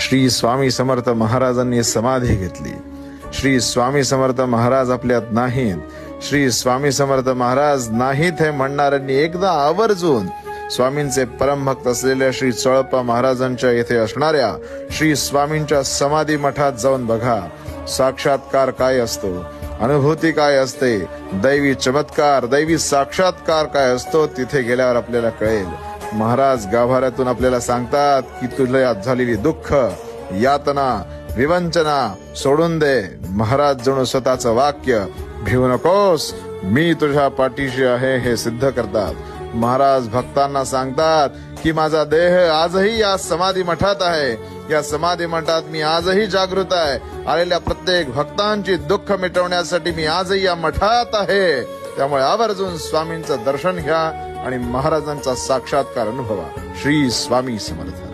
श्री स्वामी समर्थ महाराजांनी समाधी घेतली. श्री स्वामी समर्थ महाराज आपल्यात नाहीत. श्री स्वामी समर्थ महाराज नाहीत हे म्हणणाऱ्यांनी एकदा आवर्जून स्वामींचे परमभक्त असलेल्या श्री चोळप्पा महाराजांच्या येथे असणाऱ्या श्री स्वामींच्या समाधी मठात जाऊन बघा. साक्षात्कार काय असतो, अनुभूती काय असते, दैवी चमत्कार, दैवी साक्षात्कार काय असतो, तिथे गेल्यावर आपल्याला कळेल. महाराज गाभाऱ्यातून आपल्याला सांगतात की तुला झालेली दुःख, यातना, विवंचना सोडून दे. महाराज जणू स्वतःचं वाक्य, भिवू नकोस, मी तुझ्या पाठीशी आहे, हे सिद्ध करतात. महाराज भक्तांना सांगतात की माझा देह आजही या समाधी मठात आहे. या समाधी मठात मी आजही जागृत आहे. आलेल्या प्रत्येक भक्तांची दुःख मिटवण्यासाठी मी आजही या मठात आहे. त्यामुळे आवर्जून स्वामींचं दर्शन घ्या आणि महाराजांचा साक्षात्कार अनुभवा. श्री स्वामी समर्थ.